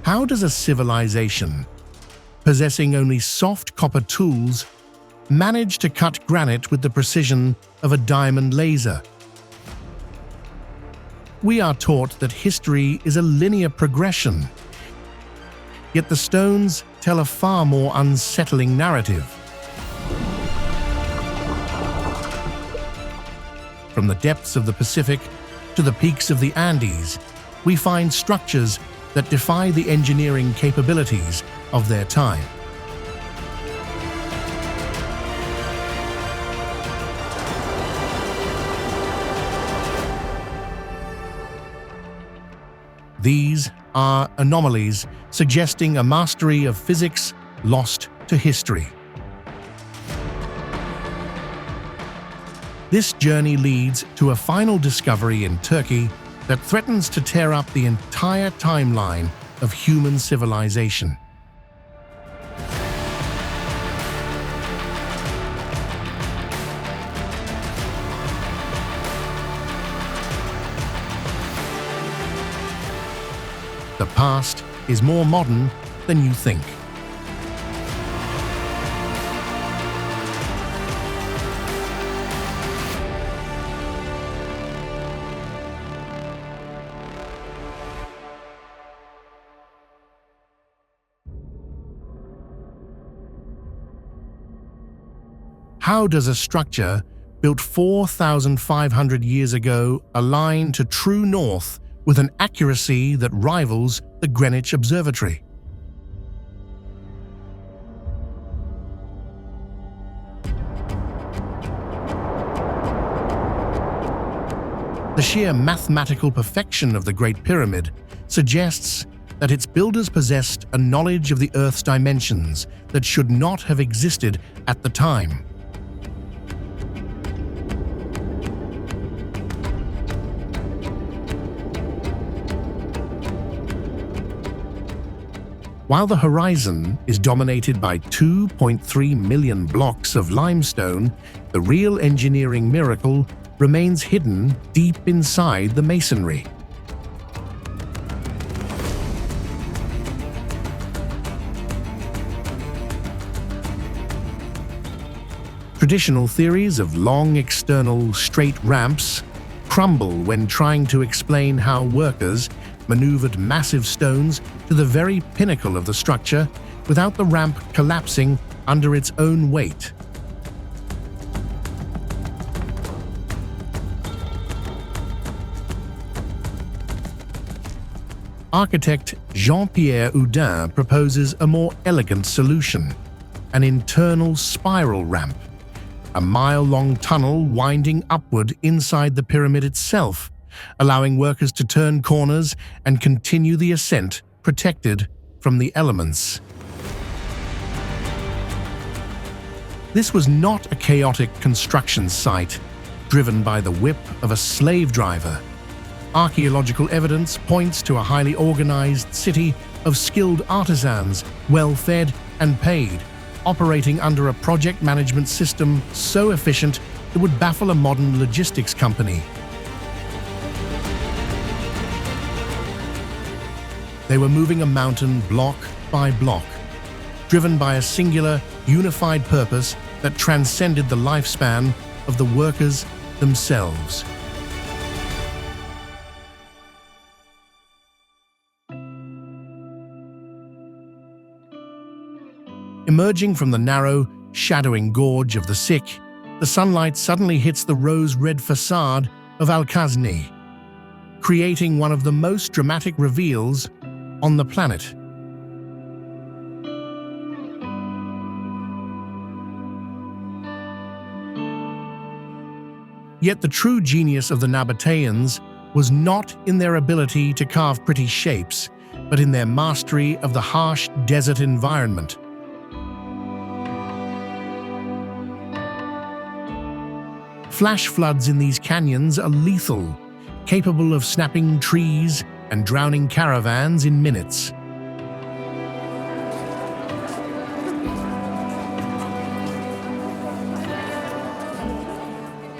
How does a civilization, possessing only soft copper tools, manage to cut granite with the precision of a diamond laser? We are taught that history is a linear progression, yet the stones tell a far more unsettling narrative. From the depths of the Pacific to the peaks of the Andes, we find structures that defy the engineering capabilities of their time. These are anomalies, suggesting a mastery of physics lost to history. This journey leads to a final discovery in Turkey that threatens to tear up the entire timeline of human civilization. The past is more modern than you think. How does a structure built 4,500 years ago align to true north with an accuracy that rivals the Greenwich Observatory? The sheer mathematical perfection of the Great Pyramid suggests that its builders possessed a knowledge of the Earth's dimensions that should not have existed at the time. While the horizon is dominated by 2.3 million blocks of limestone, the real engineering miracle remains hidden deep inside the masonry. Traditional theories of long external straight ramps crumble when trying to explain how workers maneuvered massive stones to the very pinnacle of the structure without the ramp collapsing under its own weight. Architect Jean-Pierre Houdin proposes a more elegant solution: an internal spiral ramp, a mile-long tunnel winding upward inside the pyramid itself, allowing workers to turn corners and continue the ascent protected from the elements. This was not a chaotic construction site driven by the whip of a slave driver. Archaeological evidence points to a highly organized city of skilled artisans, well-fed and paid, operating under a project management system so efficient it would baffle a modern logistics company. They were moving a mountain block by block, driven by a singular, unified purpose that transcended the lifespan of the workers themselves. Emerging from the narrow, shadowing gorge of the Sick, the sunlight suddenly hits the rose-red facade of Al-Khazni, creating one of the most dramatic reveals on the planet. Yet the true genius of the Nabateans was not in their ability to carve pretty shapes, but in their mastery of the harsh desert environment. Flash floods in these canyons are lethal, capable of snapping trees and drowning caravans in minutes.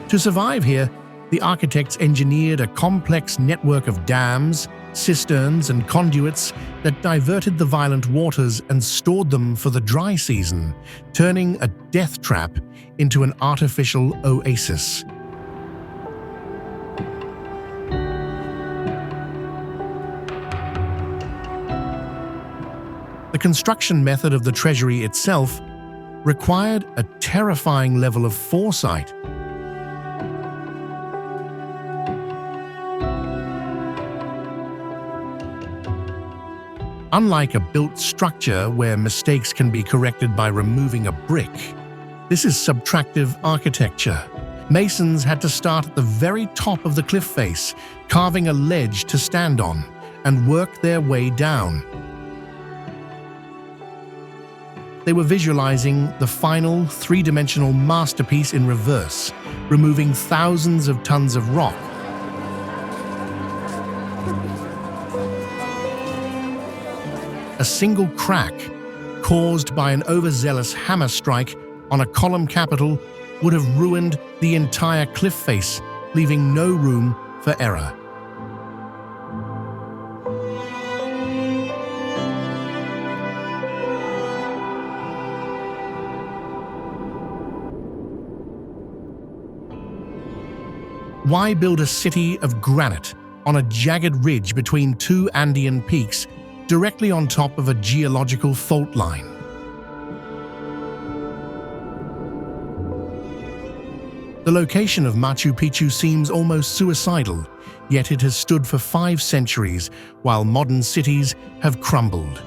To survive here, The architects engineered a complex network of dams, cisterns, and conduits that diverted the violent waters and stored them for the dry season, turning a death trap into an artificial oasis. The construction method of the treasury itself required a terrifying level of foresight. Unlike a built structure where mistakes can be corrected by removing a brick, this is subtractive architecture. Masons had to start at the very top of the cliff face, carving a ledge to stand on, and work their way down. They were visualizing the final three-dimensional masterpiece in reverse, removing thousands of tons of rock. A single crack, caused by an overzealous hammer strike on a column capital, would have ruined the entire cliff face, leaving no room for error. Why build a city of granite on a jagged ridge between two Andean peaks directly on top of a geological fault line? The location of Machu Picchu seems almost suicidal, yet it has stood for 5 centuries while modern cities have crumbled.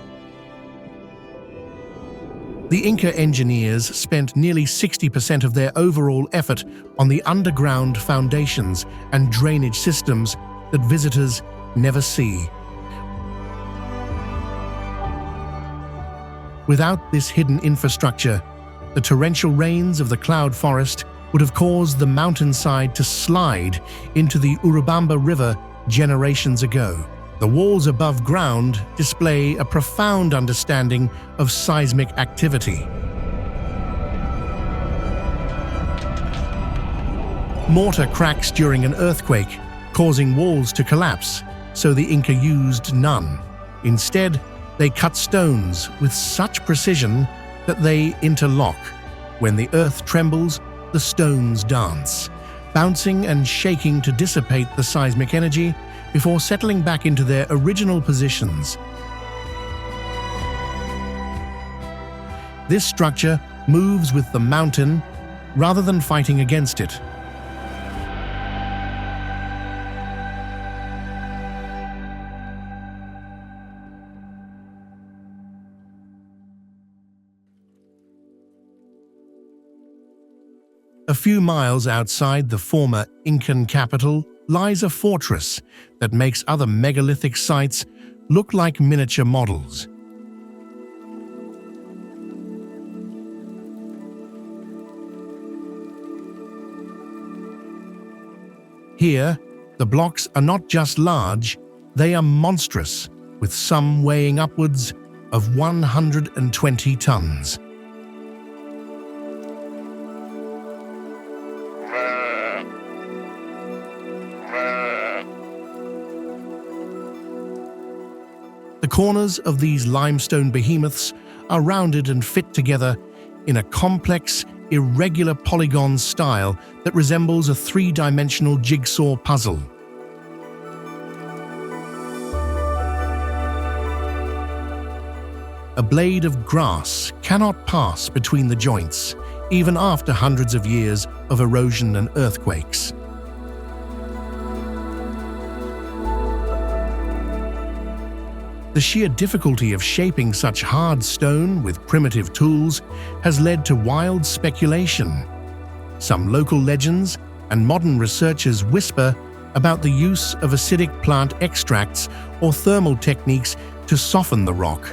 The Inca engineers spent nearly 60% of their overall effort on the underground foundations and drainage systems that visitors never see. Without this hidden infrastructure, the torrential rains of the cloud forest would have caused the mountainside to slide into the Urubamba River generations ago. The walls above ground display a profound understanding of seismic activity. Mortar cracks during an earthquake, causing walls to collapse, so the Inca used none. Instead, they cut stones with such precision that they interlock. When the earth trembles, the stones dance, bouncing and shaking to dissipate the seismic energy before settling back into their original positions. This structure moves with the mountain rather than fighting against it. A few miles outside the former Incan capital lies a fortress that makes other megalithic sites look like miniature models. Here, the blocks are not just large, they are monstrous, with some weighing upwards of 120 tons. The corners of these limestone behemoths are rounded and fit together in a complex, irregular polygon style that resembles a 3-dimensional jigsaw puzzle. A blade of grass cannot pass between the joints, even after hundreds of years of erosion and earthquakes. The sheer difficulty of shaping such hard stone with primitive tools has led to wild speculation. Some local legends and modern researchers whisper about the use of acidic plant extracts or thermal techniques to soften the rock,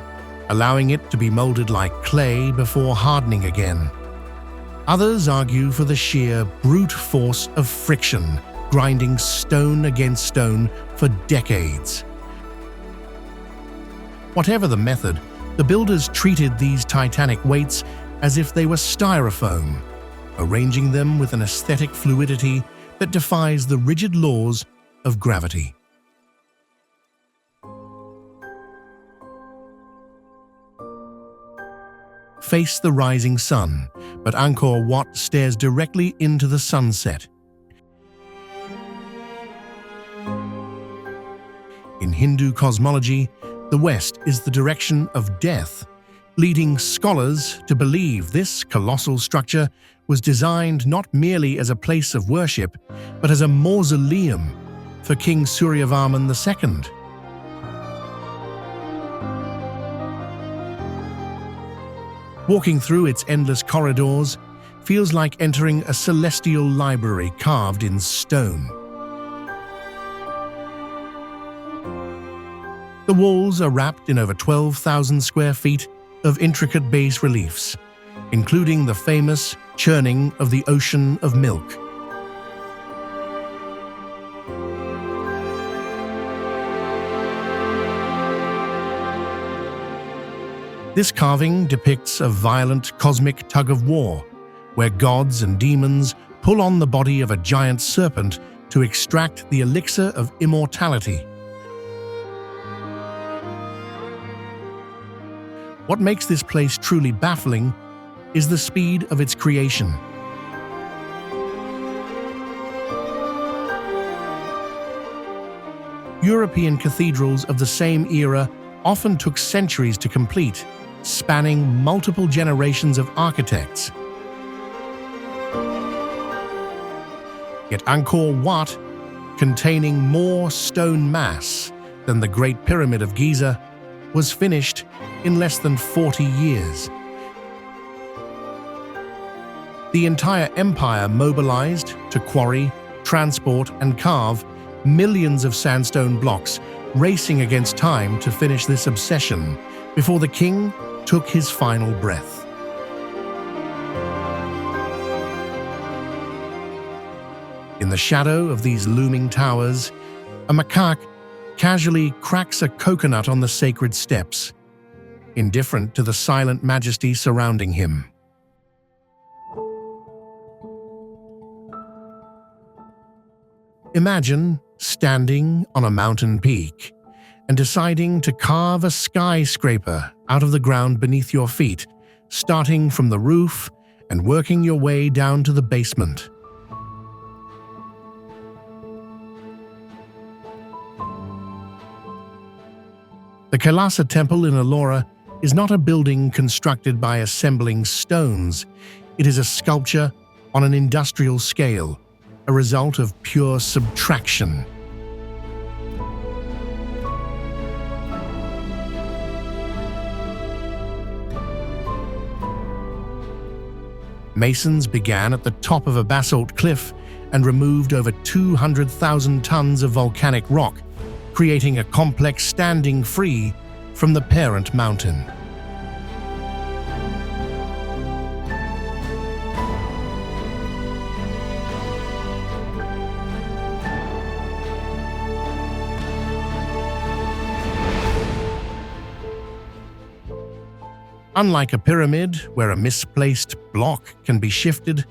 allowing it to be molded like clay before hardening again. Others argue for the sheer brute force of friction, grinding stone against stone for decades. Whatever the method, the builders treated these titanic weights as if they were styrofoam, arranging them with an aesthetic fluidity that defies the rigid laws of gravity. Face the rising sun, but Angkor Wat stares directly into the sunset. In Hindu cosmology, the west is the direction of death, leading scholars to believe this colossal structure was designed not merely as a place of worship, but as a mausoleum for King Suryavarman II. Walking through its endless corridors feels like entering a celestial library carved in stone. The walls are wrapped in over 12,000 square feet of intricate bas reliefs, including the famous churning of the Ocean of Milk. This carving depicts a violent cosmic tug-of-war, where gods and demons pull on the body of a giant serpent to extract the elixir of immortality. What makes this place truly baffling is the speed of its creation. European cathedrals of the same era often took centuries to complete, spanning multiple generations of architects. Yet Angkor Wat, containing more stone mass than the Great Pyramid of Giza, was finished in less than 40 years. The entire empire mobilized to quarry, transport, and carve millions of sandstone blocks, racing against time to finish this obsession before the king took his final breath. In the shadow of these looming towers, a macaque casually cracks a coconut on the sacred steps, indifferent to the silent majesty surrounding him. Imagine standing on a mountain peak and deciding to carve a skyscraper out of the ground beneath your feet, starting from the roof and working your way down to the basement. The Kailasa Temple in Ellora is not a building constructed by assembling stones. It is a sculpture on an industrial scale, a result of pure subtraction. Masons began at the top of a basalt cliff and removed over 200,000 tons of volcanic rock, creating a complex standing free from the parent mountain. Unlike a pyramid, where a misplaced block can be shifted,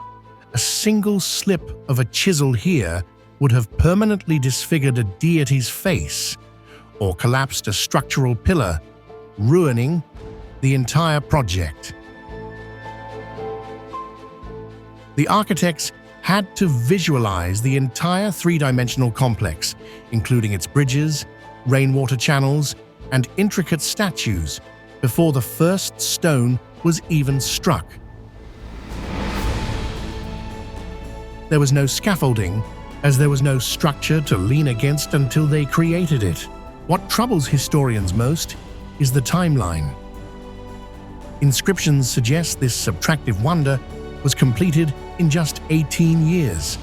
a single slip of a chisel here would have permanently disfigured a deity's face or collapsed a structural pillar, ruining the entire project. The architects had to visualize the entire three-dimensional complex, including its bridges, rainwater channels, and intricate statues, before the first stone was even struck. There was no scaffolding, as there was no structure to lean against until they created it. What troubles historians most is the timeline. Inscriptions suggest this subtractive wonder was completed in just 18 years.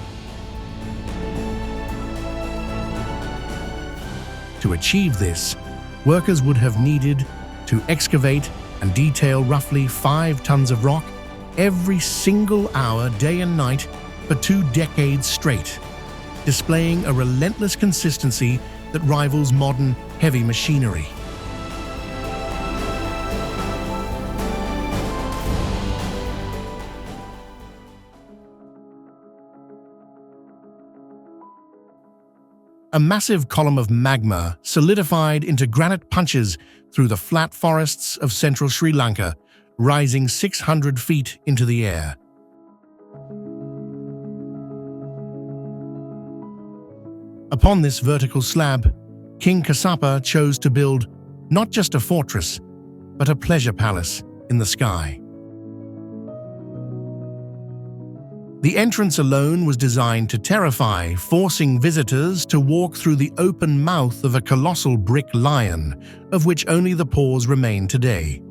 To achieve this, workers would have needed to excavate and detail roughly 5 tons of rock every single hour, day and night, for 2 decades straight, displaying a relentless consistency that rivals modern heavy machinery. A massive column of magma solidified into granite punches through the flat forests of central Sri Lanka, rising 600 feet into the air. Upon this vertical slab, King Kassapa chose to build not just a fortress, but a pleasure palace in the sky. The entrance alone was designed to terrify, forcing visitors to walk through the open mouth of a colossal brick lion, of which only the paws remain today.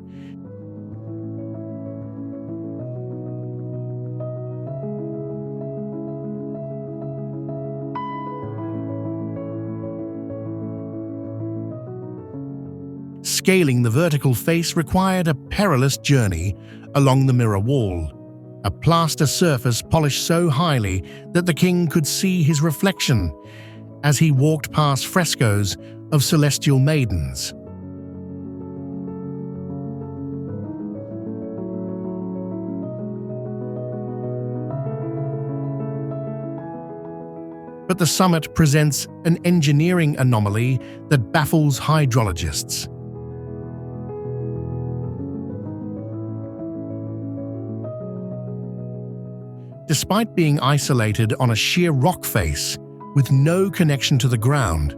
Scaling the vertical face required a perilous journey along the mirror wall, a plaster surface polished so highly that the king could see his reflection as he walked past frescoes of celestial maidens. But the summit presents an engineering anomaly that baffles hydrologists. Despite being isolated on a sheer rock face with no connection to the ground,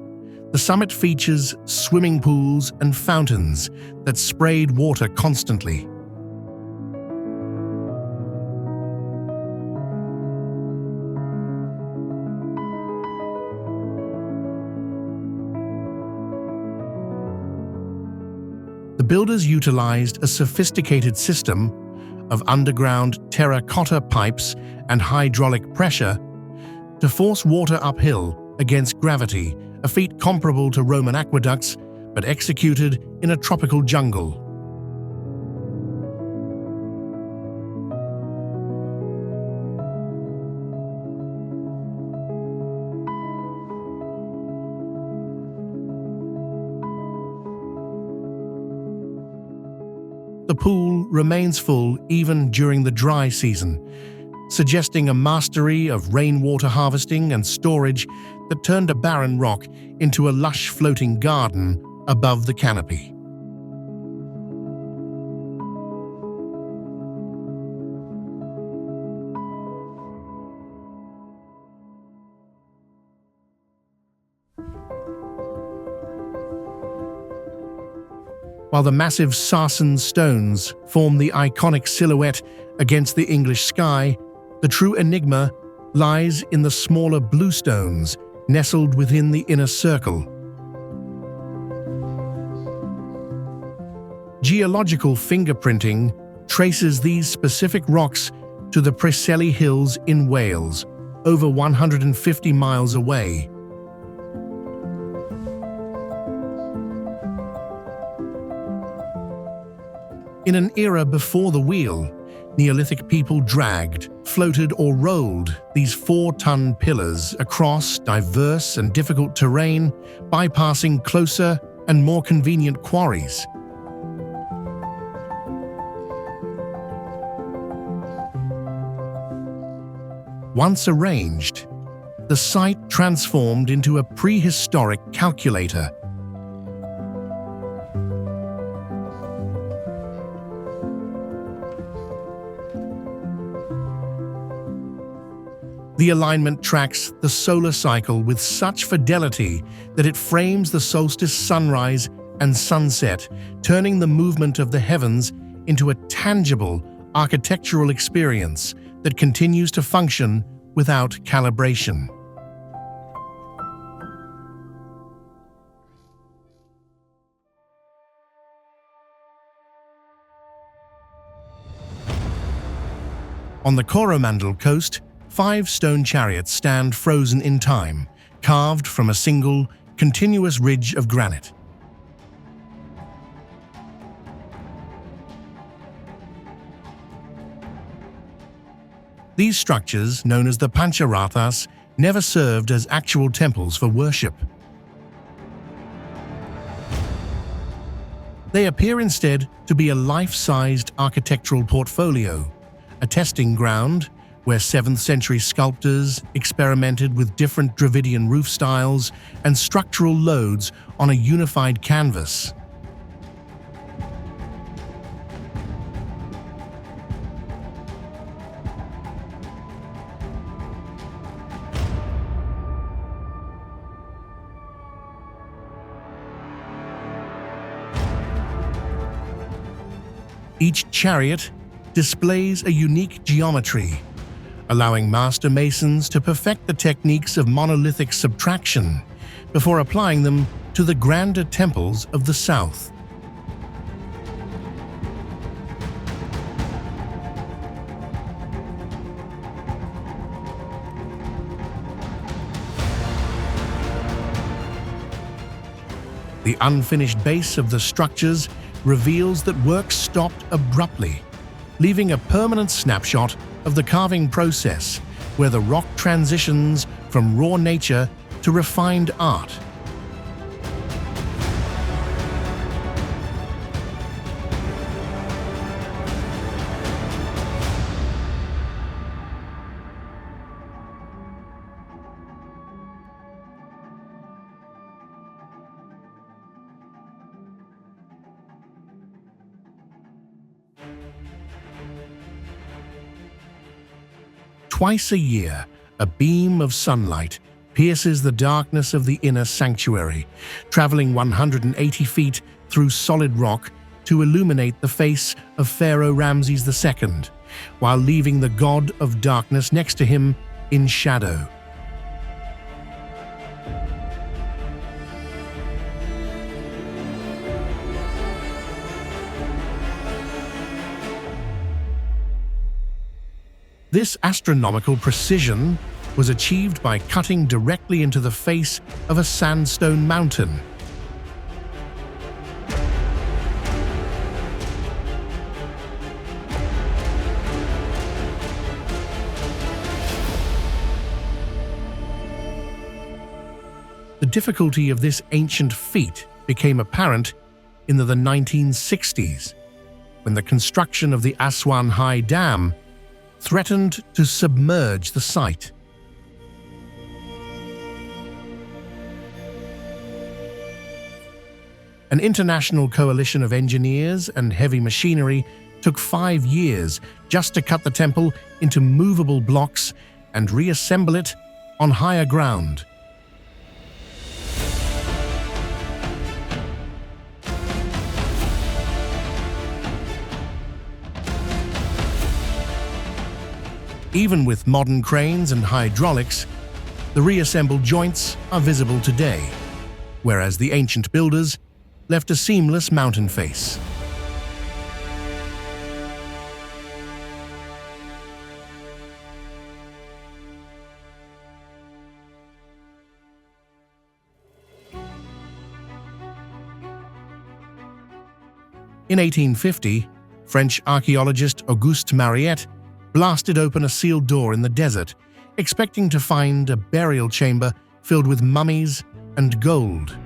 the summit features swimming pools and fountains that sprayed water constantly. The builders utilized a sophisticated system of underground terracotta pipes and hydraulic pressure to force water uphill against gravity, a feat comparable to Roman aqueducts, but executed in a tropical jungle. The pool remains full even during the dry season, suggesting a mastery of rainwater harvesting and storage that turned a barren rock into a lush floating garden above the canopy. While the massive sarsen stones form the iconic silhouette against the English sky, the true enigma lies in the smaller blue stones nestled within the inner circle. Geological fingerprinting traces these specific rocks to the Preseli Hills in Wales, over 150 miles away. In an era before the wheel, Neolithic people dragged, floated or rolled these 4-ton pillars across diverse and difficult terrain, bypassing closer and more convenient quarries. Once arranged, the site transformed into a prehistoric calculator. The alignment tracks the solar cycle with such fidelity that it frames the solstice sunrise and sunset, turning the movement of the heavens into a tangible architectural experience that continues to function without calibration. On the Coromandel coast, 5 stone chariots stand frozen in time, carved from a single, continuous ridge of granite. These structures, known as the Pancharathas, never served as actual temples for worship. They appear instead to be a life-sized architectural portfolio, a testing ground where 7th century sculptors experimented with different Dravidian roof styles and structural loads on a unified canvas. Each chariot displays a unique geometry, allowing master masons to perfect the techniques of monolithic subtraction before applying them to the grander temples of the south. The unfinished base of the structures reveals that work stopped abruptly, leaving a permanent snapshot of the carving process, where the rock transitions from raw nature to refined art. Twice a year, a beam of sunlight pierces the darkness of the inner sanctuary, traveling 180 feet through solid rock to illuminate the face of Pharaoh Ramses II, while leaving the god of darkness next to him in shadow. This astronomical precision was achieved by cutting directly into the face of a sandstone mountain. The difficulty of this ancient feat became apparent in the 1960s, when the construction of the Aswan High Dam threatened to submerge the site. An international coalition of engineers and heavy machinery took 5 years just to cut the temple into movable blocks and reassemble it on higher ground. Even with modern cranes and hydraulics, the reassembled joints are visible today, whereas the ancient builders left a seamless mountain face. In 1850, French archaeologist Auguste Mariette blasted open a sealed door in the desert, expecting to find a burial chamber filled with mummies and gold.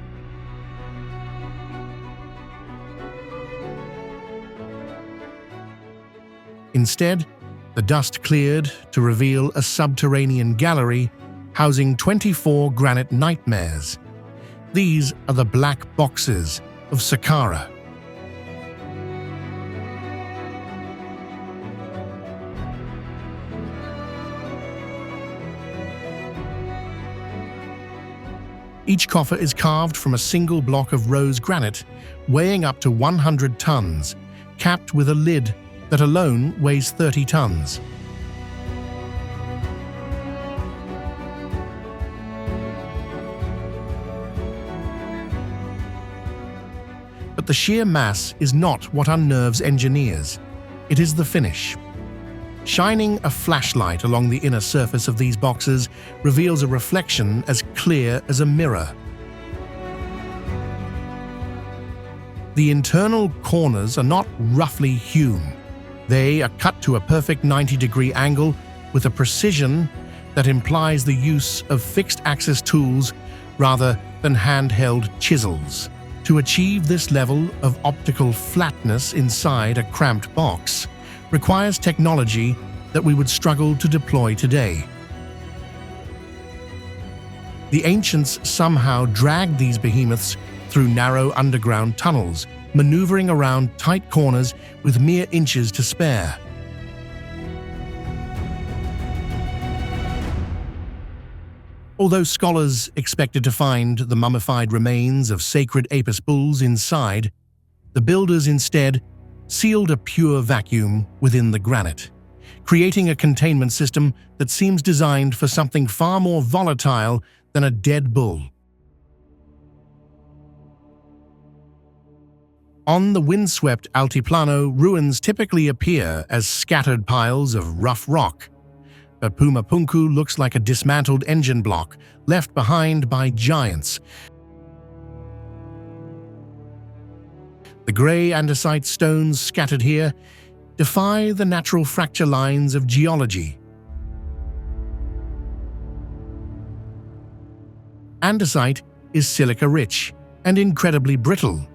Instead, the dust cleared to reveal a subterranean gallery housing 24 granite nightmares. These are the black boxes of Saqqara. Each coffer is carved from a single block of rose granite, weighing up to 100 tons, capped with a lid that alone weighs 30 tons. But the sheer mass is not what unnerves engineers. It is the finish. Shining a flashlight along the inner surface of these boxes reveals a reflection as clear as a mirror. The internal corners are not roughly hewn. They are cut to a perfect 90-degree angle with a precision that implies the use of fixed-axis tools rather than handheld chisels. To achieve this level of optical flatness inside a cramped box requires technology that we would struggle to deploy today. The ancients somehow dragged these behemoths through narrow underground tunnels, maneuvering around tight corners with mere inches to spare. Although scholars expected to find the mummified remains of sacred Apis bulls inside, the builders instead sealed a pure vacuum within the granite, creating a containment system that seems designed for something far more volatile than a dead bull. On the windswept Altiplano, ruins typically appear as scattered piles of rough rock, but Pumapunku looks like a dismantled engine block left behind by giants. The grey andesite stones scattered here defy the natural fracture lines of geology. Andesite is silica-rich and incredibly brittle,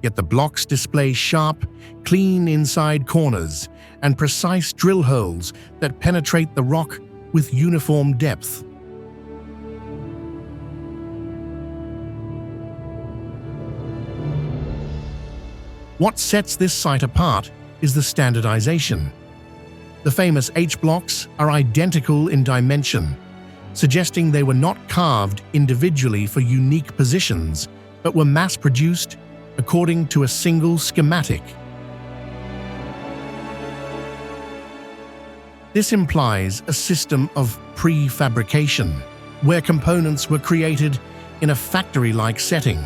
yet the blocks display sharp, clean inside corners and precise drill holes that penetrate the rock with uniform depth. What sets this site apart is the standardization. The famous H-blocks are identical in dimension, suggesting they were not carved individually for unique positions, but were mass-produced according to a single schematic. This implies a system of prefabrication, where components were created in a factory-like setting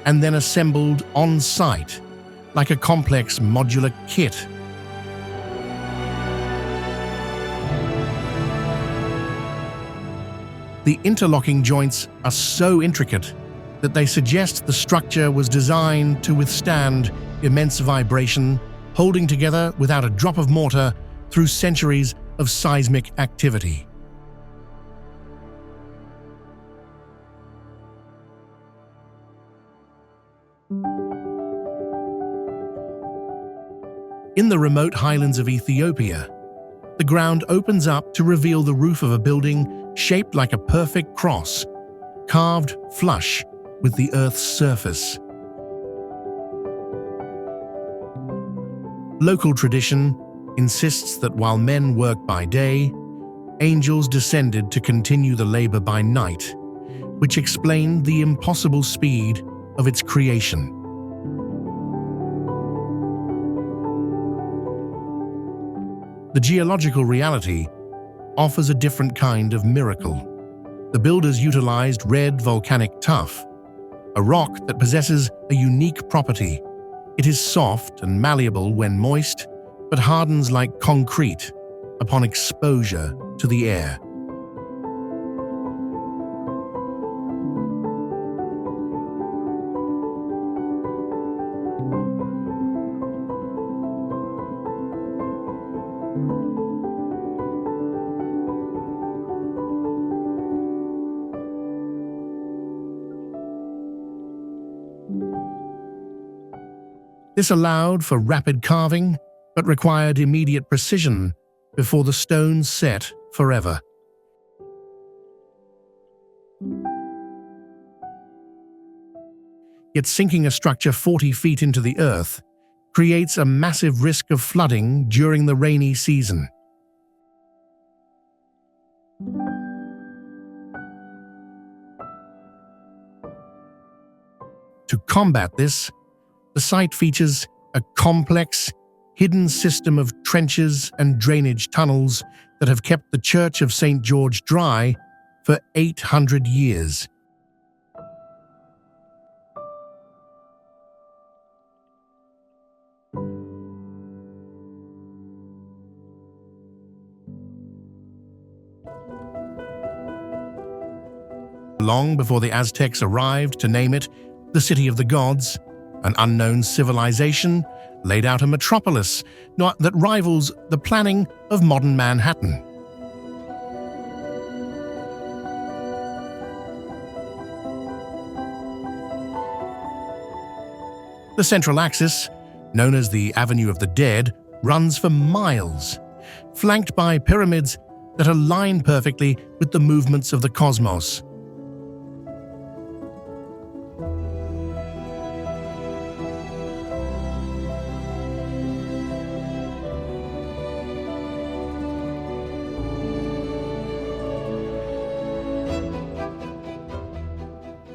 and then assembled on-site, like a complex modular kit. The interlocking joints are so intricate that they suggest the structure was designed to withstand immense vibration, holding together without a drop of mortar through centuries of seismic activity. In the remote highlands of Ethiopia, the ground opens up to reveal the roof of a building shaped like a perfect cross, carved flush with the Earth's surface. Local tradition insists that while men work by day, angels descended to continue the labor by night, which explained the impossible speed of its creation. The geological reality offers a different kind of miracle. The builders utilized red volcanic tuff, a rock that possesses a unique property. It is soft and malleable when moist, but hardens like concrete upon exposure to the air. This allowed for rapid carving, but required immediate precision before the stones set forever. Yet sinking a structure 40 feet into the earth creates a massive risk of flooding during the rainy season. To combat this, the site features a complex, hidden system of trenches and drainage tunnels that have kept the Church of St. George dry for 800 years. Long before the Aztecs arrived to name it the City of the Gods, an unknown civilization laid out a metropolis that rivals the planning of modern Manhattan. The central axis, known as the Avenue of the Dead, runs for miles, flanked by pyramids that align perfectly with the movements of the cosmos.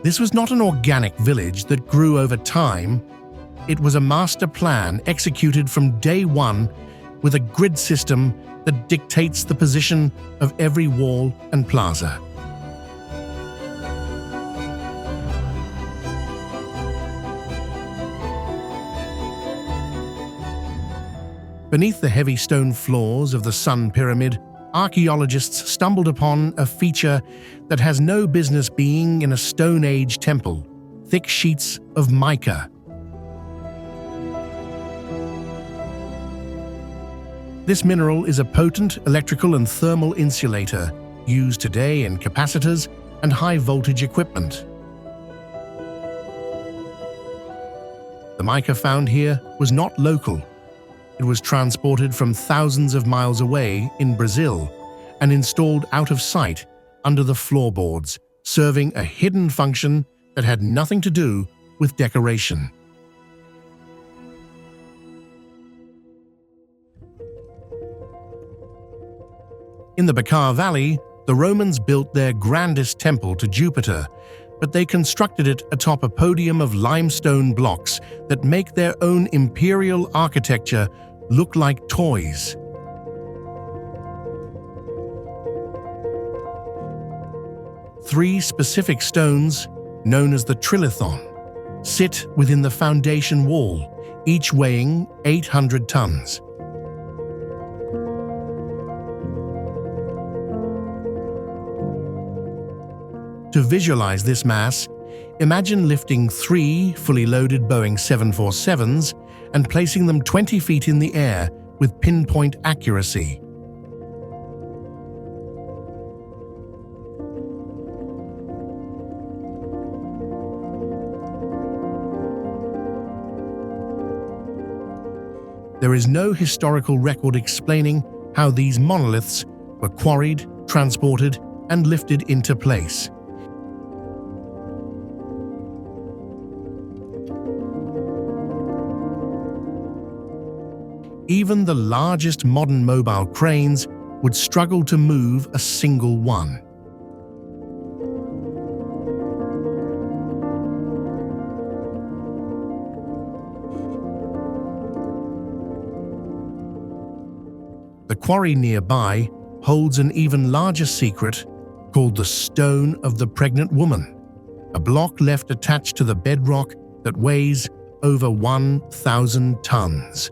This was not an organic village that grew over time. It was a master plan executed from day one with a grid system that dictates the position of every wall and plaza. Beneath the heavy stone floors of the Sun Pyramid, archaeologists stumbled upon a feature that has no business being in a Stone Age temple: thick sheets of mica. This mineral is a potent electrical and thermal insulator used today in capacitors and high-voltage equipment. The mica found here was not local. It was transported from thousands of miles away in Brazil and installed out of sight under the floorboards, serving a hidden function that had nothing to do with decoration. In the Bekaa Valley, the Romans built their grandest temple to Jupiter, but they constructed it atop a podium of limestone blocks that make their own imperial architecture look like toys. Three specific stones, known as the trilithon, sit within the foundation wall, each weighing 800 tons. To visualize this mass, imagine lifting 3 fully loaded Boeing 747s and placing them 20 feet in the air with pinpoint accuracy. There is no historical record explaining how these monoliths were quarried, transported, and lifted into place. Even the largest modern mobile cranes would struggle to move a single one. The quarry nearby holds an even larger secret called the Stone of the Pregnant Woman, a block left attached to the bedrock that weighs over 1,000 tons.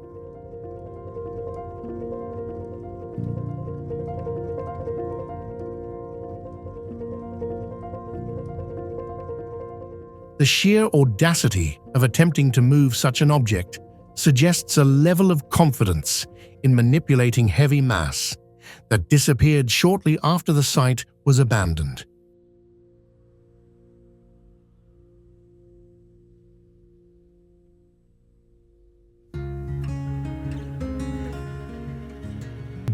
The sheer audacity of attempting to move such an object suggests a level of confidence in manipulating heavy mass that disappeared shortly after the site was abandoned.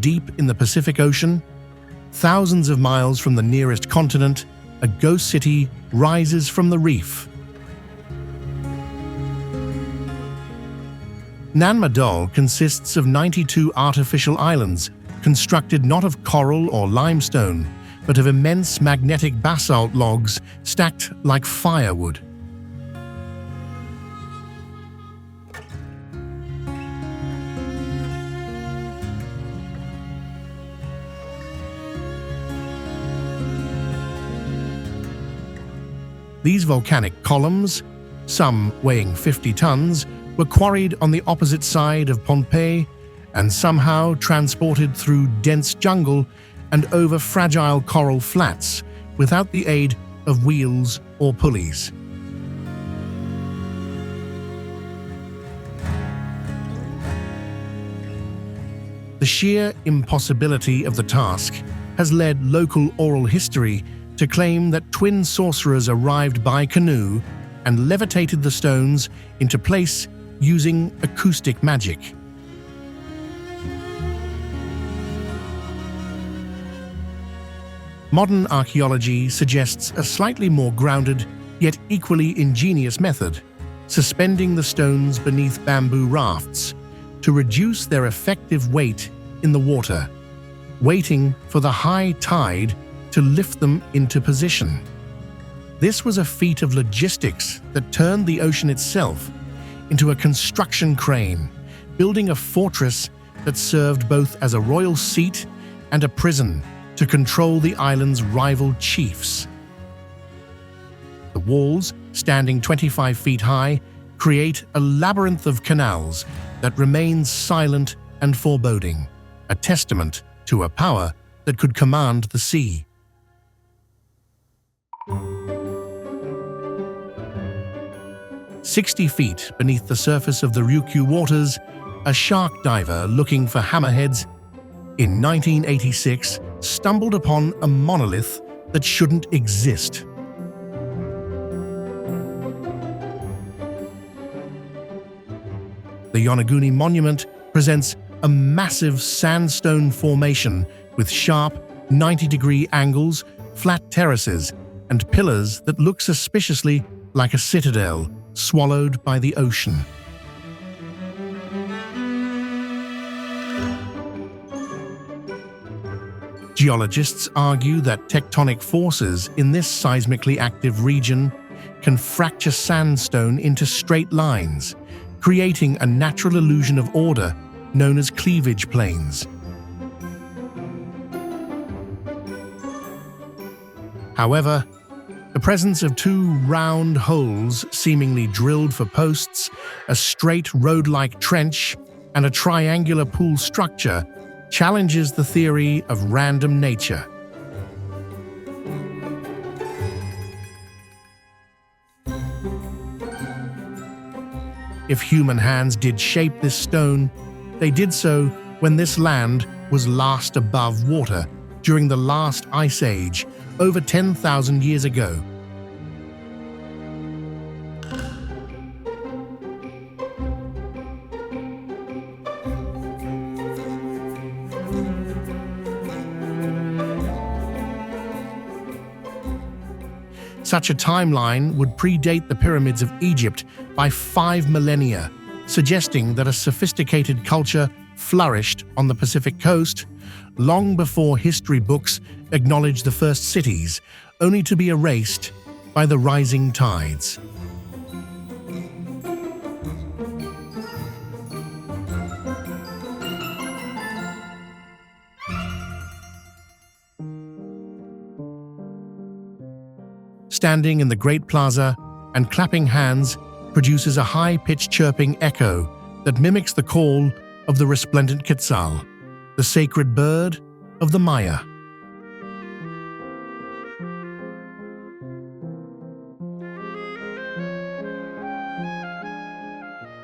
Deep in the Pacific Ocean, thousands of miles from the nearest continent, a ghost city rises from the reef. Nan Madol consists of 92 artificial islands, constructed not of coral or limestone, but of immense magnetic basalt logs stacked like firewood. These volcanic columns, some weighing 50 tons, were quarried on the opposite side of Pompeii and somehow transported through dense jungle and over fragile coral flats without the aid of wheels or pulleys. The sheer impossibility of the task has led local oral history to claim that twin sorcerers arrived by canoe and levitated the stones into place using acoustic magic. Modern archaeology suggests a slightly more grounded, yet equally ingenious method, suspending the stones beneath bamboo rafts to reduce their effective weight in the water, waiting for the high tide to lift them into position. This was a feat of logistics that turned the ocean itself into a construction crane, building a fortress that served both as a royal seat and a prison to control the island's rival chiefs. The walls, standing 25 feet high, create a labyrinth of canals that remains silent and foreboding, a testament to a power that could command the sea. "60 feet beneath the surface of the Ryukyu waters, a shark diver looking for hammerheads in 1986 stumbled upon a monolith that shouldn't exist. The Yonaguni monument presents a massive sandstone formation with sharp 90-degree angles, flat terraces, and pillars that look suspiciously like a citadel swallowed by the ocean. Geologists argue that tectonic forces in this seismically active region can fracture sandstone into straight lines, creating a natural illusion of order known as cleavage planes. However, the presence of two round holes seemingly drilled for posts, a straight road-like trench, and a triangular pool structure challenges the theory of random nature. If human hands did shape this stone, they did so when this land was last above water during the last ice age over 10,000 years ago. Such a timeline would predate the pyramids of Egypt by 5 millennia, suggesting that a sophisticated culture flourished on the Pacific coast long before history books acknowledged the first cities, only to be erased by the rising tides. Standing in the Great Plaza and clapping hands produces a high-pitched chirping echo that mimics the call of the resplendent Quetzal, the sacred bird of the Maya.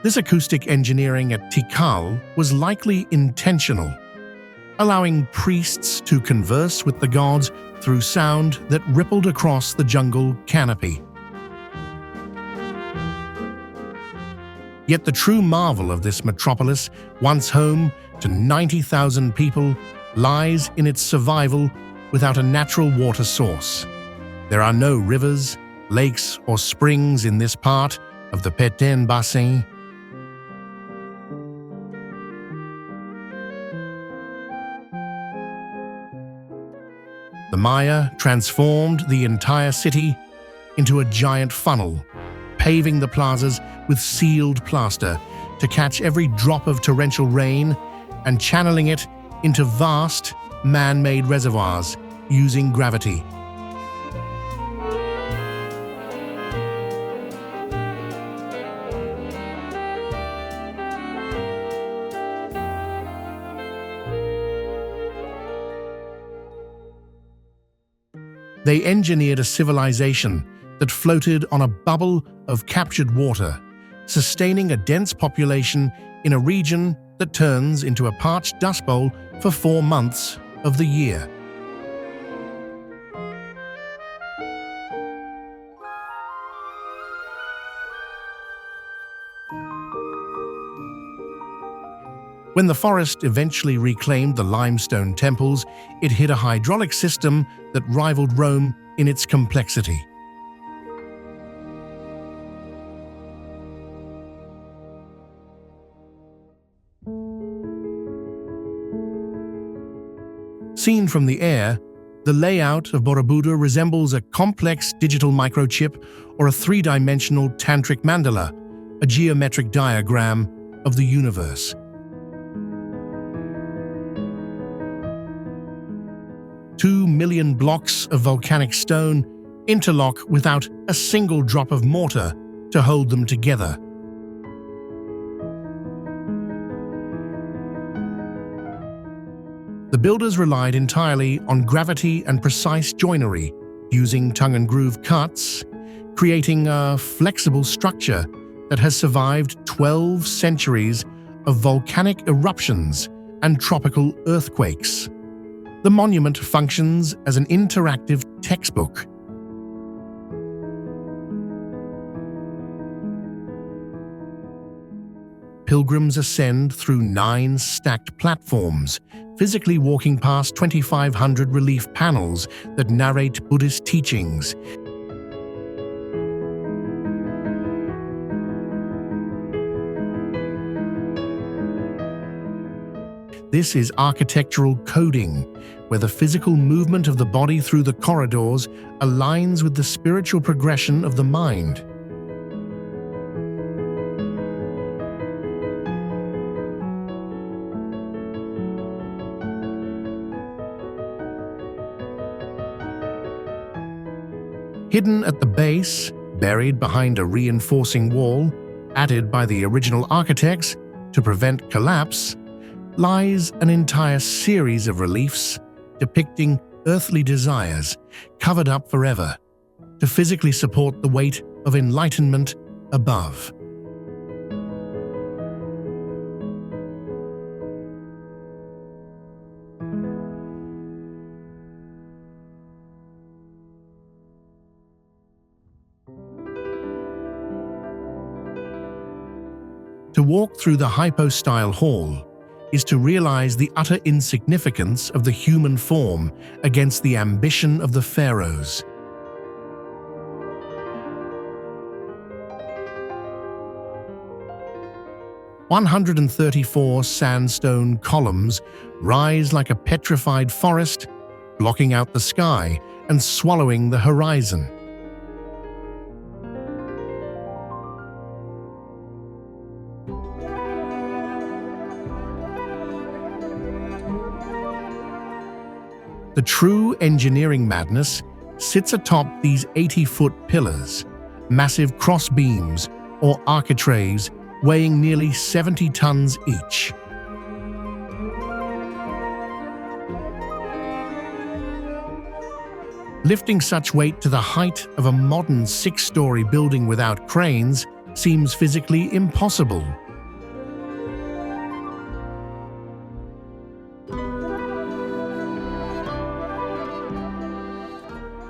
This acoustic engineering at Tikal was likely intentional, allowing priests to converse with the gods through sound that rippled across the jungle canopy. Yet the true marvel of this metropolis, once home to 90,000 people, lies in its survival without a natural water source. There are no rivers, lakes, or springs in this part of the Petén Bassin. The Maya transformed the entire city into a giant funnel, paving the plazas with sealed plaster to catch every drop of torrential rain and channeling it into vast, man-made reservoirs using gravity. They engineered a civilization that floated on a bubble of captured water, sustaining a dense population in a region that turns into a parched dust bowl for 4 months of the year. When the forest eventually reclaimed the limestone temples, it hid a hydraulic system that rivaled Rome in its complexity. Seen from the air, the layout of Borobudur resembles a complex digital microchip or a three-dimensional tantric mandala, a geometric diagram of the universe. 2 million blocks of volcanic stone interlock without a single drop of mortar to hold them together. The builders relied entirely on gravity and precise joinery, using tongue-and-groove cuts, creating a flexible structure that has survived 12 centuries of volcanic eruptions and tropical earthquakes. The monument functions as an interactive textbook. Pilgrims ascend through 9 stacked platforms, physically walking past 2,500 relief panels that narrate Buddhist teachings. This is architectural coding, where the physical movement of the body through the corridors aligns with the spiritual progression of the mind. Hidden at the base, buried behind a reinforcing wall, added by the original architects to prevent collapse, lies an entire series of reliefs depicting earthly desires covered up forever to physically support the weight of enlightenment above. To walk through the hypostyle hall is to realize the utter insignificance of the human form against the ambition of the pharaohs. "134 sandstone columns rise like a petrified forest, blocking out the sky and swallowing the horizon. The true engineering madness sits atop these 80-foot pillars, massive cross-beams or architraves weighing nearly 70 tons each. Lifting such weight to the height of a modern 6-story building without cranes seems physically impossible.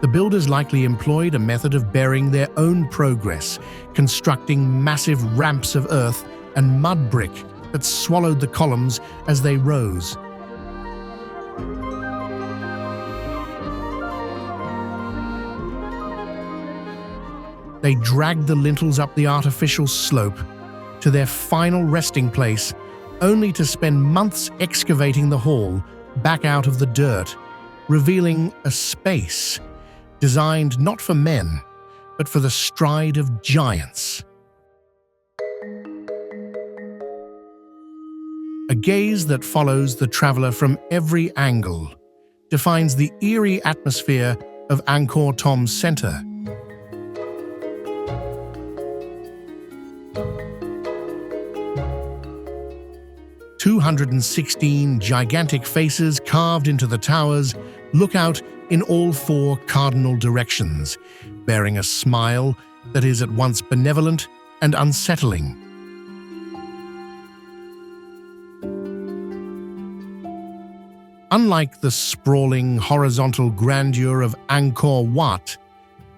The builders likely employed a method of bearing their own progress, constructing massive ramps of earth and mud brick that swallowed the columns as they rose. They dragged the lintels up the artificial slope to their final resting place, only to spend months excavating the hall back out of the dirt, revealing a space designed not for men, but for the stride of giants. A gaze that follows the traveler from every angle defines the eerie atmosphere of Angkor Thom's center. "216 gigantic faces carved into the towers look out in all 4 cardinal directions, bearing a smile that is at once benevolent and unsettling. Unlike the sprawling horizontal grandeur of Angkor Wat,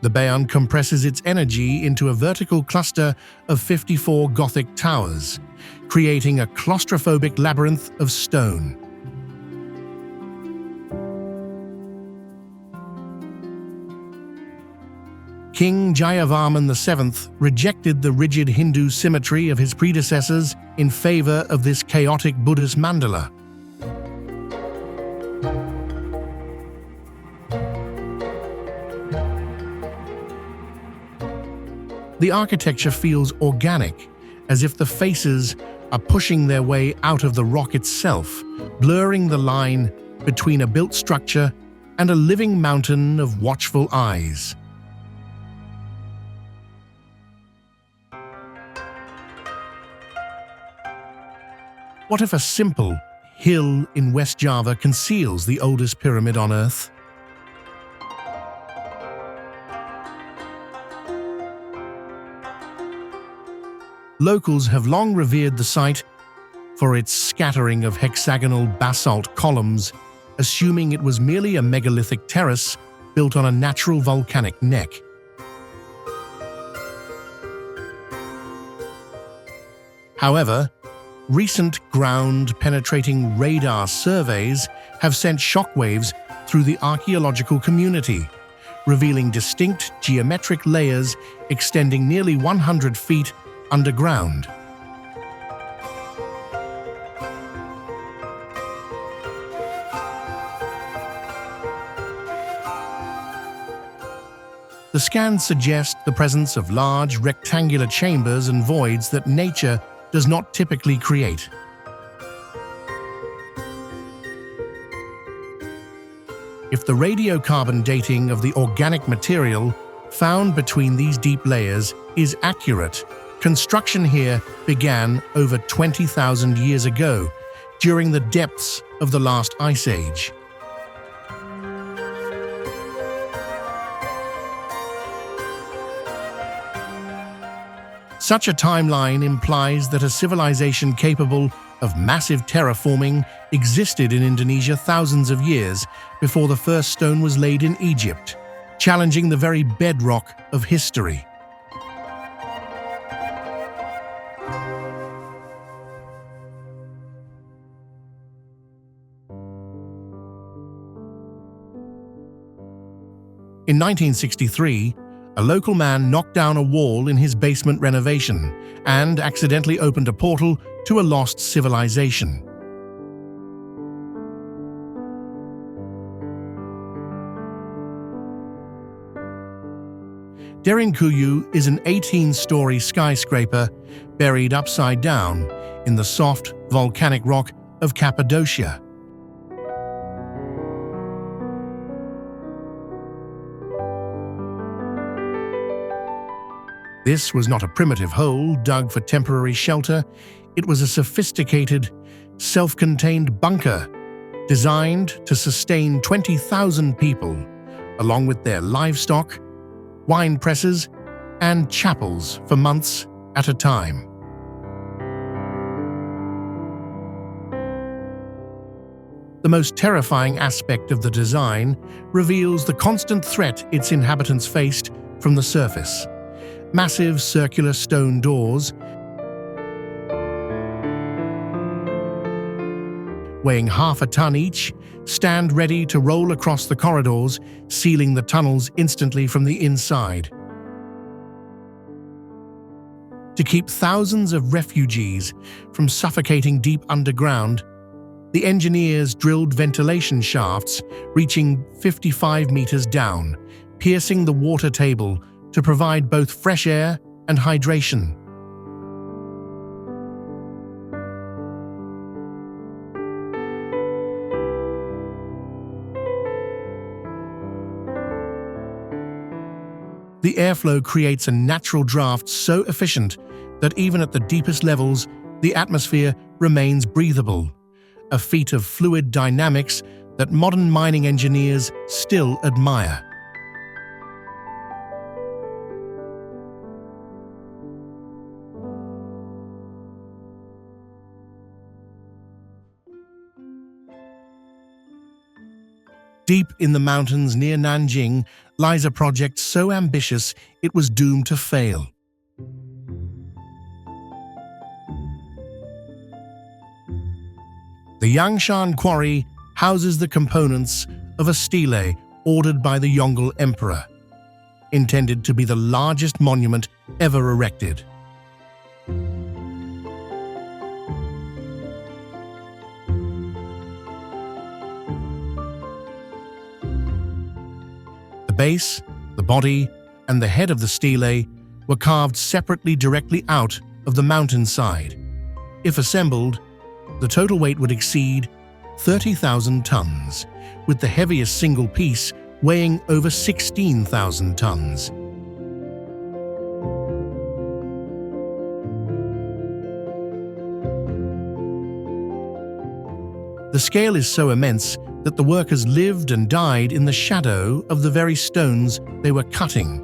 The Bayon compresses its energy into a vertical cluster of 54 Gothic towers, creating a claustrophobic labyrinth of stone. King Jayavarman VII rejected the rigid Hindu symmetry of his predecessors in favor of this chaotic Buddhist mandala. The architecture feels organic, as if the faces are pushing their way out of the rock itself, blurring the line between a built structure and a living mountain of watchful eyes. What if a simple hill in West Java conceals the oldest pyramid on Earth? Locals have long revered the site for its scattering of hexagonal basalt columns, assuming it was merely a megalithic terrace built on a natural volcanic neck. However, recent ground-penetrating radar surveys have sent shockwaves through the archaeological community, revealing distinct geometric layers extending nearly 100 feet underground. The scans suggest the presence of large rectangular chambers and voids that nature does not typically create. If the radiocarbon dating of the organic material found between these deep layers is accurate, construction here began over 20,000 years ago, during the depths of the last ice age. Such a timeline implies that a civilization capable of massive terraforming existed in Indonesia thousands of years before the first stone was laid in Egypt, challenging the very bedrock of history. In 1963, a local man knocked down a wall in his basement renovation and accidentally opened a portal to a lost civilization. Derinkuyu is an 18-story skyscraper buried upside down in the soft, volcanic rock of Cappadocia. This was not a primitive hole dug for temporary shelter. It was a sophisticated, self-contained bunker designed to sustain 20,000 people, along with their livestock, wine presses, and chapels for months at a time. The most terrifying aspect of the design reveals the constant threat its inhabitants faced from the surface. Massive circular stone doors, weighing half a ton each, stand ready to roll across the corridors, sealing the tunnels instantly from the inside. To keep thousands of refugees from suffocating deep underground, the engineers drilled ventilation shafts reaching 55 meters down, piercing the water table to provide both fresh air and hydration. The airflow creates a natural draft so efficient that even at the deepest levels, the atmosphere remains breathable, a feat of fluid dynamics that modern mining engineers still admire. Deep in the mountains near Nanjing lies a project so ambitious it was doomed to fail. The Yangshan Quarry houses the components of a stele ordered by the Yongle Emperor, intended to be the largest monument ever erected. The base, the body, and the head of the stele were carved separately directly out of the mountainside. If assembled, the total weight would exceed 30,000 tons, with the heaviest single piece weighing over 16,000 tons. The scale is so immense that the workers lived and died in the shadow of the very stones they were cutting.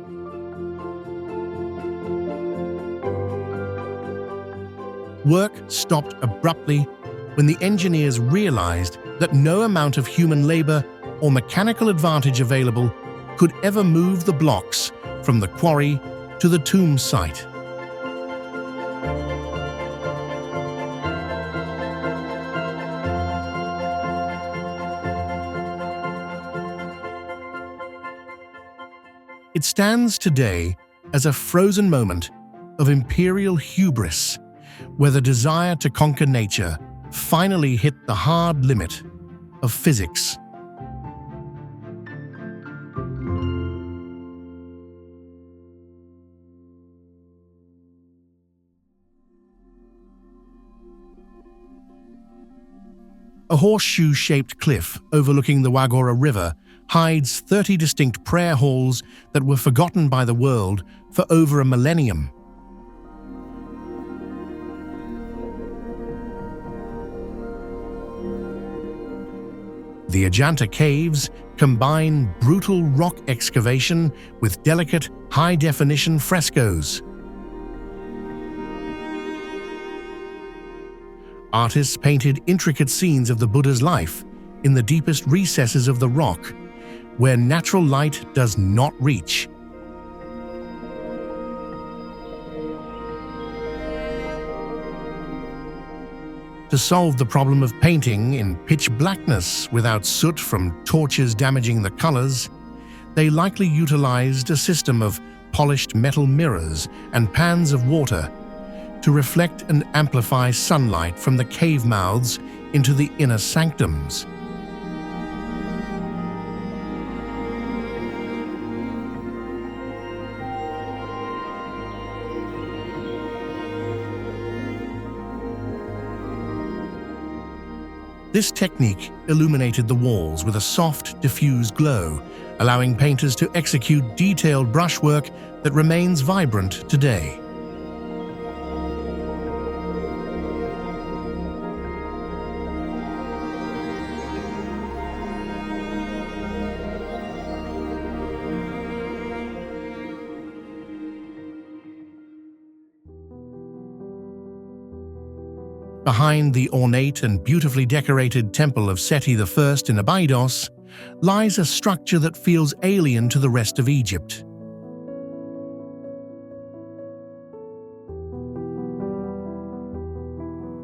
Work stopped abruptly when the engineers realized that no amount of human labor or mechanical advantage available could ever move the blocks from the quarry to the tomb site. It stands today as a frozen moment of imperial hubris, where the desire to conquer nature finally hit the hard limit of physics. A horseshoe-shaped cliff overlooking the Wagora River hides 30 distinct prayer halls that were forgotten by the world for over a millennium. The Ajanta caves combine brutal rock excavation with delicate, high-definition frescoes. Artists painted intricate scenes of the Buddha's life in the deepest recesses of the rock, where natural light does not reach. To solve the problem of painting in pitch blackness without soot from torches damaging the colors, they likely utilized a system of polished metal mirrors and pans of water to reflect and amplify sunlight from the cave mouths into the inner sanctums. This technique illuminated the walls with a soft, diffuse glow, allowing painters to execute detailed brushwork that remains vibrant today. Behind the ornate and beautifully decorated temple of Seti I in Abydos lies a structure that feels alien to the rest of Egypt.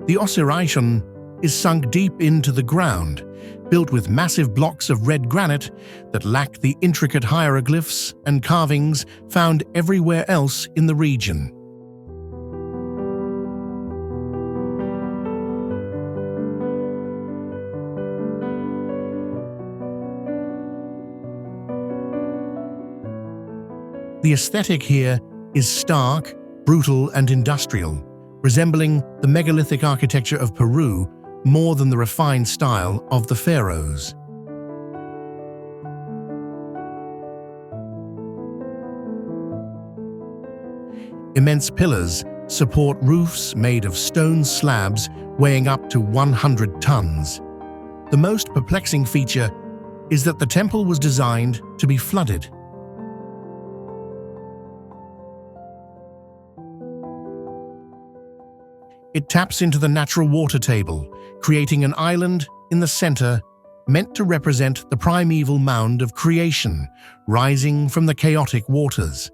The Osirishon is sunk deep into the ground, built with massive blocks of red granite that lack the intricate hieroglyphs and carvings found everywhere else in the region. The aesthetic here is stark, brutal, and industrial, resembling the megalithic architecture of Peru more than the refined style of the pharaohs. Immense pillars support roofs made of stone slabs weighing up to 100 tons. The most perplexing feature is that the temple was designed to be flooded. It taps into the natural water table, creating an island in the center meant to represent the primeval mound of creation, rising from the chaotic waters.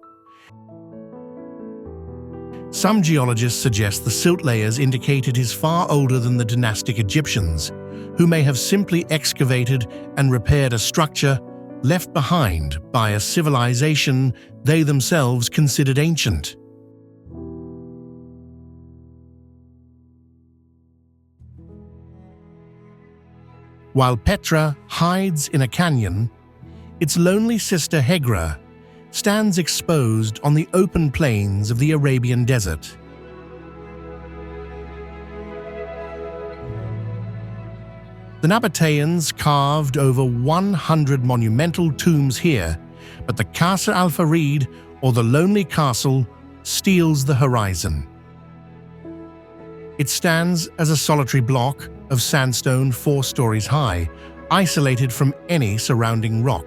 Some geologists suggest the silt layers indicate it is far older than the dynastic Egyptians, who may have simply excavated and repaired a structure left behind by a civilization they themselves considered ancient. While Petra hides in a canyon, its lonely sister Hegra stands exposed on the open plains of the Arabian desert. The Nabateans carved over 100 monumental tombs here, but the Casa al-Farid, or the Lonely Castle, steals the horizon. It stands as a solitary block of sandstone 4 stories high, isolated from any surrounding rock.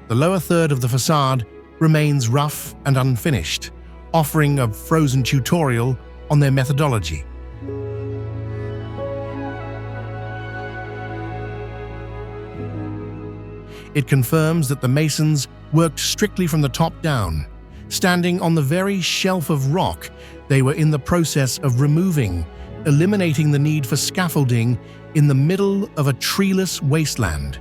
The lower third of the facade remains rough and unfinished, offering a frozen tutorial on their methodology. It confirms that the masons worked strictly from the top down. Standing on the very shelf of rock, they were in the process of eliminating the need for scaffolding in the middle of a treeless wasteland.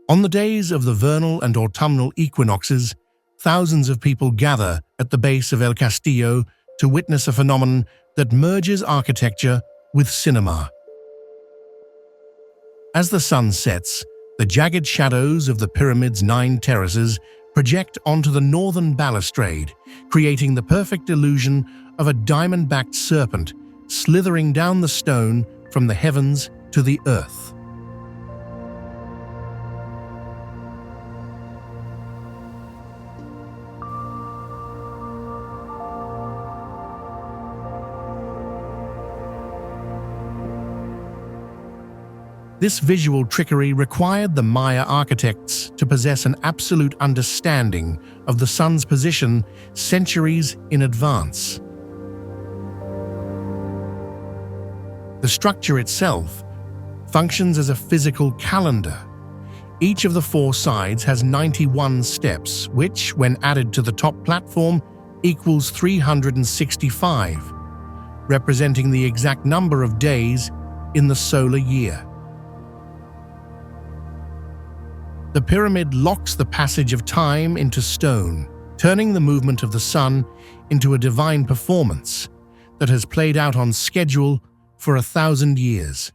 On the days of the vernal and autumnal equinoxes, thousands of people gather at the base of El Castillo to witness a phenomenon that merges architecture with cinema. As the sun sets, the jagged shadows of the pyramid's 9 terraces project onto the northern balustrade, creating the perfect illusion of a diamond-backed serpent slithering down the stone from the heavens to the earth. This visual trickery required the Maya architects to possess an absolute understanding of the sun's position centuries in advance. The structure itself functions as a physical calendar. Each of the 4 sides has 91 steps, which, when added to the top platform, equals 365, representing the exact number of days in the solar year. The pyramid locks the passage of time into stone, turning the movement of the sun into a divine performance that has played out on schedule for 1,000 years.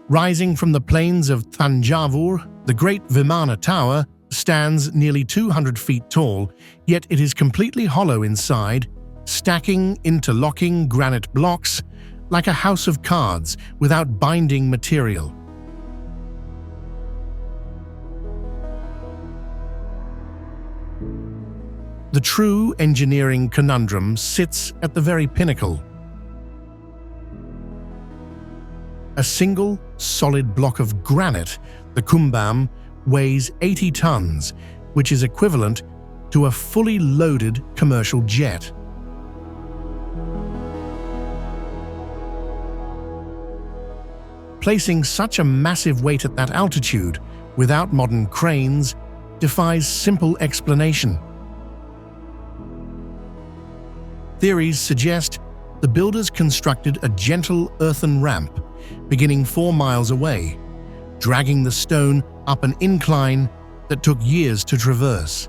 Rising from the plains of Thanjavur, the Great Vimana Tower stands nearly 200 feet tall, yet it is completely hollow inside, stacking interlocking granite blocks like a house of cards without binding material. The true engineering conundrum sits at the very pinnacle. A single, solid block of granite, the kumbam, weighs 80 tons, which is equivalent to a fully loaded commercial jet. Placing such a massive weight at that altitude without modern cranes defies simple explanation. Theories suggest the builders constructed a gentle earthen ramp beginning 4 miles away, dragging the stone up an incline that took years to traverse.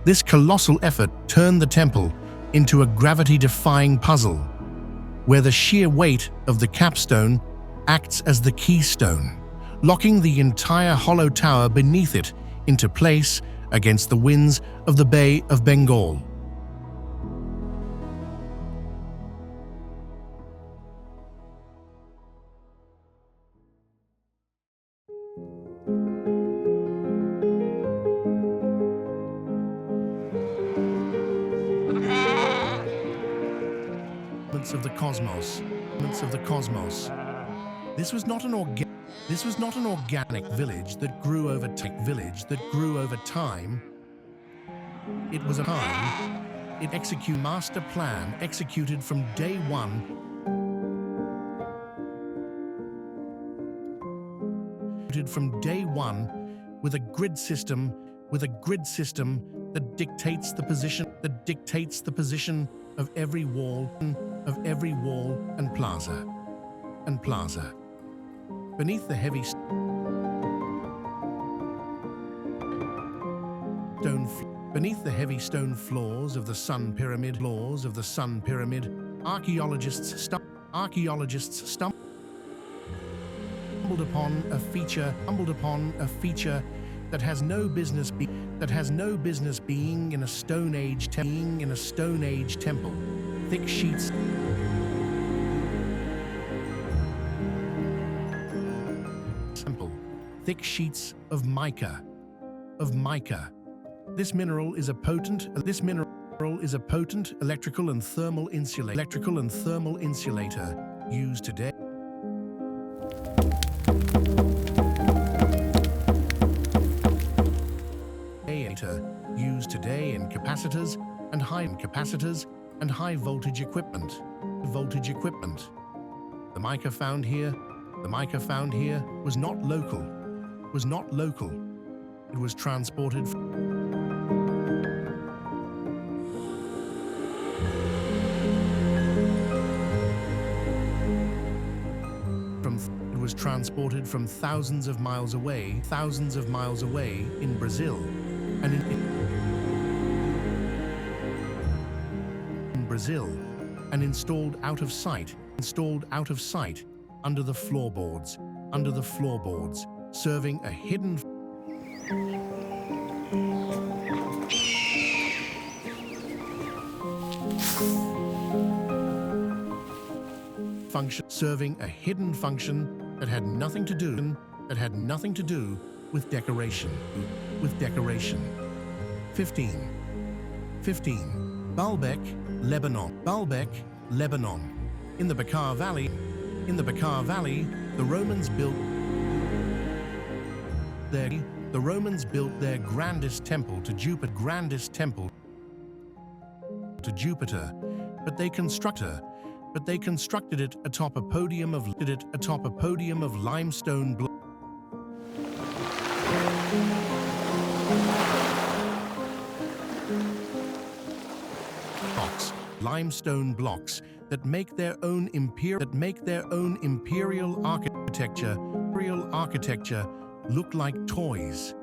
This colossal effort turned the temple into a gravity-defying puzzle, where the sheer weight of the capstone acts as the keystone, locking the entire hollow tower beneath it into place against the winds of the Bay of Bengal. elements of the cosmos. Elements of the cosmos. This was not an organic village that grew over time. It was a time. It execute master plan executed from day one. From day one, with a grid system that dictates the position of every wall and plaza. Beneath the heavy stone floors of the Sun Pyramid, archaeologists stumbled upon a feature that has no business being in a Stone Age temple. Thick sheets of mica. This mineral is a potent electrical and thermal insulator used today. Used today in capacitors and high voltage equipment. The mica found here was not local. It was transported from thousands of miles away in Brazil, and installed out of sight under the floorboards, serving a hidden function that had nothing to do with decoration. 15. Baalbek, Lebanon. In the Bekaa Valley, the Romans built their grandest temple to Jupiter, but they constructed it atop a podium of limestone blocks. Limestone blocks that make their own imperial architecture look like toys.